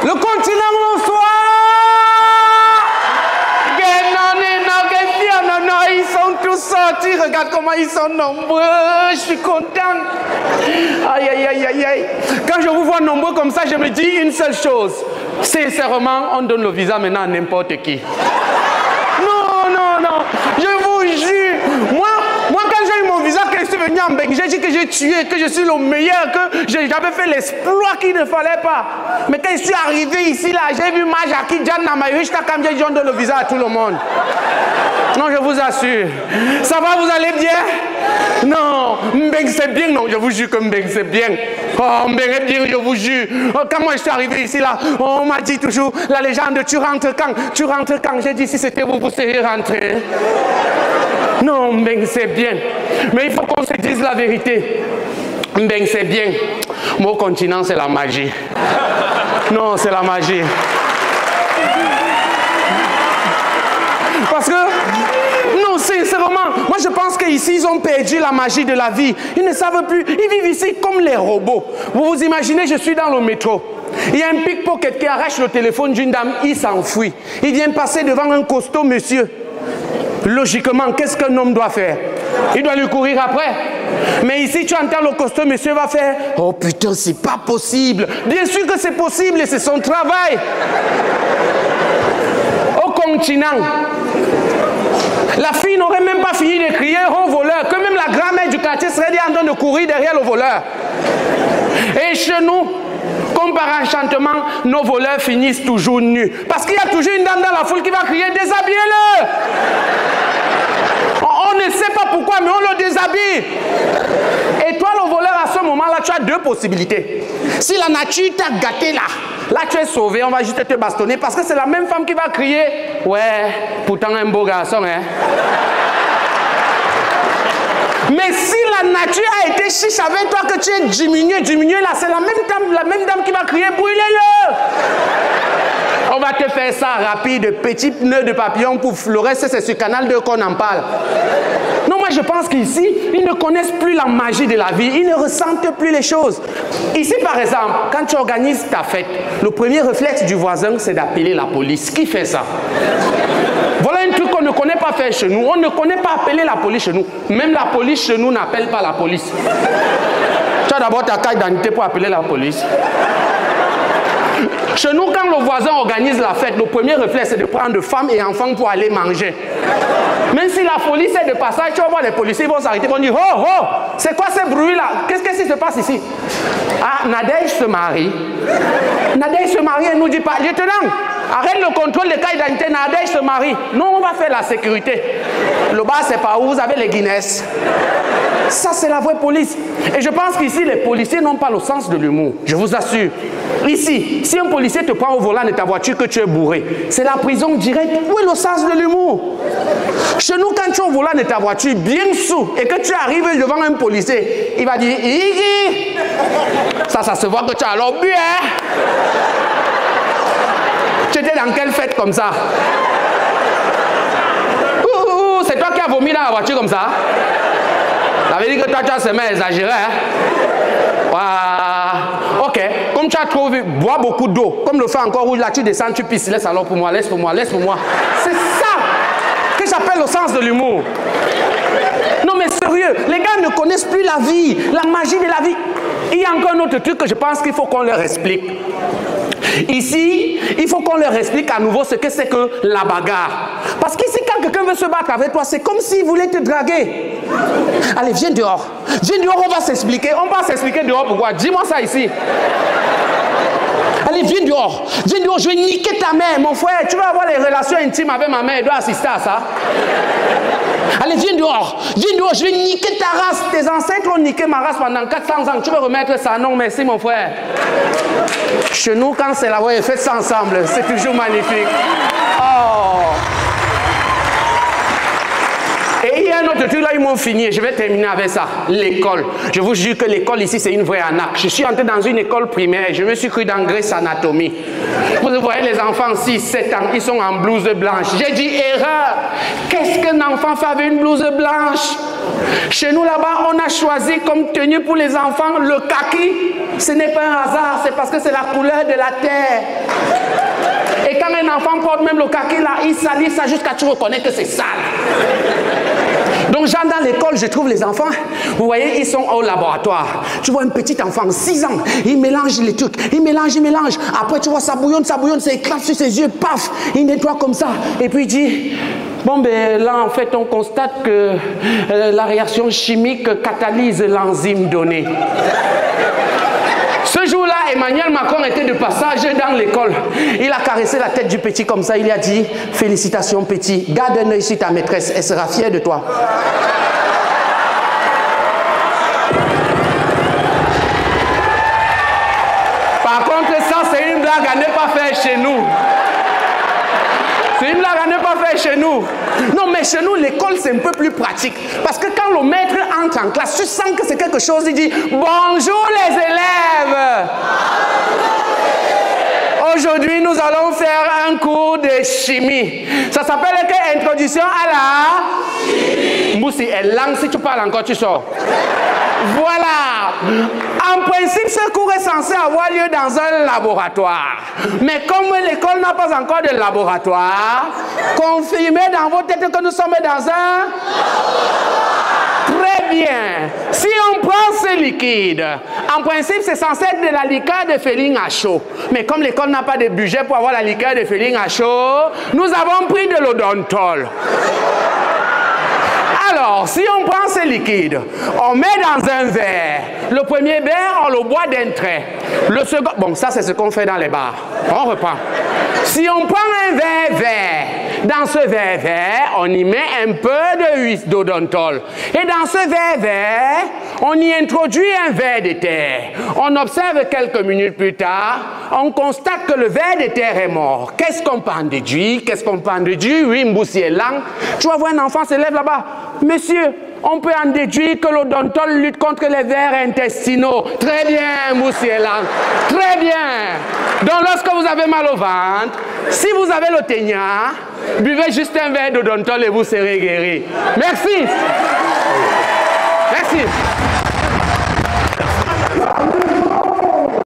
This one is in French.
Le continent bonsoir. Ils sont tous sortis. Regarde comment ils sont nombreux. Je suis content. Aïe, aïe, aïe, aïe, aïe. Quand je vous vois nombreux comme ça, je me dis une seule chose. Sincèrement, on donne le visa maintenant à n'importe qui. Non, non, non. Je vous jure. Moi quand j'ai eu mon visa, que je suis venu en Belgique, j'ai dit que j'ai tué, que je suis le meilleur, que j'avais fait l'exploit qu'il ne fallait pas. Mais quand je suis arrivé ici, là, j'ai vu Majaki Djan Namayush, comme j'ai dit, on donne le visa à tout le monde. Non, je vous assure. Ça va, vous allez bien? Non, Mbeng c'est bien, non, je vous jure que Mbeng c'est bien. Oh, Mbeng est bien, je vous jure. Oh, quand moi je suis arrivé ici, là, on m'a dit toujours, la légende, tu rentres quand? Tu rentres quand? J'ai dit, si c'était vous, vous seriez rentré. Non, Mbeng c'est bien. Mais il faut qu'on se dise la vérité. Mbeng c'est bien. Mon continent, c'est la magie. Non, c'est la magie. Parce que, non, sincèrement, moi je pense qu'ici, ils ont perdu la magie de la vie. Ils ne savent plus. Ils vivent ici comme les robots. Vous vous imaginez, je suis dans le métro. Il y a un pickpocket qui arrache le téléphone d'une dame, il s'enfuit. Il vient passer devant un costaud monsieur. Logiquement, qu'est-ce qu'un homme doit faire? Il doit lui courir après. Mais ici, tu entends le costaud monsieur va faire « Oh putain, c'est pas possible !» Bien sûr que c'est possible et c'est son travail. Au continent, la fille n'aurait même pas fini de crier au voleur, que même la grand-mère du quartier serait en train de courir derrière le voleur. Et chez nous, comme par enchantement, nos voleurs finissent toujours nus. Parce qu'il y a toujours une dame dans la foule qui va crier « Déshabillez-le !» On ne sait pas pourquoi, mais on le déshabille. Et toi, le voleur, à ce moment-là, tu as deux possibilités. Si la nature t'a gâté là tu es sauvé, on va juste te bastonner parce que c'est la même femme qui va crier « Ouais, pourtant un beau garçon, hein !» Mais si la nature a été chiche avec toi, que tu es diminué là, c'est la même dame qui va crier « Brûlez-le !» On va te faire ça rapide, petit nœud de papillon, pouf. Le reste, c'est sur Canal 2 qu'on en parle. Non, moi je pense qu'ici, ils ne connaissent plus la magie de la vie. Ils ne ressentent plus les choses. Ici, par exemple, quand tu organises ta fête, le premier réflexe du voisin, c'est d'appeler la police. Qui fait ça? Voilà un truc qu'on ne connaît pas faire chez nous. On ne connaît pas appeler la police chez nous. Même la police chez nous n'appelle pas la police. Tu as d'abord ta carte d'identité pour appeler la police. Chez nous, quand le voisin organise la fête, le premier réflexe, c'est de prendre femmes et enfants pour aller manger. Même si la police est de passage, tu vas voir les policiers, ils vont s'arrêter, ils vont dire « Oh, oh, c'est quoi ce bruit-là? Qu'est-ce qui se passe ici ?» Ah, Nadège se marie. Nadège se marie, elle nous dit pas « Lieutenant, arrête le contrôle des cas d'identité, Nadège se marie. » Non, on va faire la sécurité. Le bas, c'est pas où vous avez les Guinness. Ça, c'est la vraie police. Et je pense qu'ici, les policiers n'ont pas le sens de l'humour. Je vous assure. Ici, si un policier te prend au volant de ta voiture que tu es bourré, c'est la prison directe. Où est le sens de l'humour? Chez nous, quand tu es au volant de ta voiture, bien sous, et que tu arrives devant un policier, il va dire « Iggy !» Ça se voit que tu as alors bu, hein? Tu étais dans quelle fête comme ça? C'est toi qui as vomi dans la voiture comme ça? Ça veut dire que toi, tu as semé exagéré, hein? Voilà. Ok. Comme tu as trop vu, bois beaucoup d'eau. Comme le fait encore rouge, là, tu descends, tu pisses. Laisse alors pour moi, laisse pour moi, laisse pour moi. C'est ça que j'appelle le sens de l'humour. Non, mais sérieux, les gars ne connaissent plus la vie, la magie de la vie. Il y a encore un autre truc que je pense qu'il faut qu'on leur explique. Ici, il faut qu'on leur explique à nouveau ce que c'est que la bagarre. Parce qu'ici, quand quelqu'un veut se battre avec toi, c'est comme s'il voulait te draguer. Allez, viens dehors. Viens dehors, on va s'expliquer. On va s'expliquer dehors pourquoi. Dis-moi ça ici. Allez, viens dehors. Viens dehors, je vais niquer ta mère, mon frère. Tu vas avoir les relations intimes avec ma mère. Elle doit assister à ça. Allez, viens dehors. Viens dehors, je vais niquer ta race. Tes ancêtres ont niqué ma race pendant 400 ans. Tu veux remettre ça? Non, merci, mon frère. Chez nous, quand c'est la vraie, faites ça ensemble. C'est toujours magnifique. Oh! Et il y a un autre truc là, ils m'ont fini. Je vais terminer avec ça. L'école. Je vous jure que l'école ici, c'est une vraie arnaque. Je suis entré dans une école primaire. Je me suis cru dans Grey's Anatomy. Vous voyez les enfants 6, 7 ans, ils sont en blouse blanche. J'ai dit erreur. Qu'est-ce qu'un enfant fait avec une blouse blanche? Chez nous là-bas, on a choisi comme tenue pour les enfants le kaki. Ce n'est pas un hasard, c'est parce que c'est la couleur de la terre. Et quand un enfant porte même le kaki là, il salit ça jusqu'à tu reconnais que c'est sale. Donc, j'entre dans l'école, je trouve les enfants, vous voyez, ils sont au laboratoire. Tu vois un petit enfant, 6 ans, il mélange les trucs, il mélange. Après, tu vois, ça bouillonne, ça éclate sur ses yeux, paf, il nettoie comme ça. Et puis, il dit, bon, ben là, en fait, on constate que la réaction chimique catalyse l'enzyme donnée. Ce jour-là, Emmanuel Macron était de passage dans l'école. Il a caressé la tête du petit comme ça. Il lui a dit, félicitations petit, garde un œil sur ta maîtresse, elle sera fière de toi. Par contre, ça, c'est une blague à ne pas faire chez nous. C'est une blague à ne pas faire chez nous. Non, mais chez nous, l'école, c'est un peu plus pratique. Parce que quand le maître entre en classe, tu sens que c'est quelque chose, il dit « Bonjour les élèves !» Aujourd'hui, nous allons faire un cours de chimie. Ça s'appelle Introduction à la chimie. Moussi, elle langue, si tu parles encore, tu sors. Voilà. En principe, ce cours est censé avoir lieu dans un laboratoire. Mais comme l'école n'a pas encore de laboratoire, confirmez dans vos têtes que nous sommes dans un... Très bien. Si on prend ce liquide, en principe, c'est censé être de la liqueur de féline à chaud. Mais comme l'école n'a pas de budget pour avoir la liqueur de féline à chaud, nous avons pris de l'odontol. Alors, si on prend ce liquide, on met dans un verre. Le premier verre, on le boit d'un trait. Le second, bon, ça c'est ce qu'on fait dans les bars. On reprend. Si on prend un verre vert, dans ce verre vert, on y met un peu d'odontol. Et dans ce verre vert, on y introduit un verre de terre. On observe quelques minutes plus tard, on constate que le verre de terre est mort. Qu'est-ce qu'on peut en déduire? Oui, Mboussi est lent. Tu vas voir un enfant se lève là-bas. Monsieur, on peut en déduire que l'odontol lutte contre les vers intestinaux. Très bien, Mboussi est lent. Très bien. Donc, lorsque vous avez mal au ventre, si vous avez le ténia, buvez juste un verre d'odontol et vous serez guéri. Merci. Merci.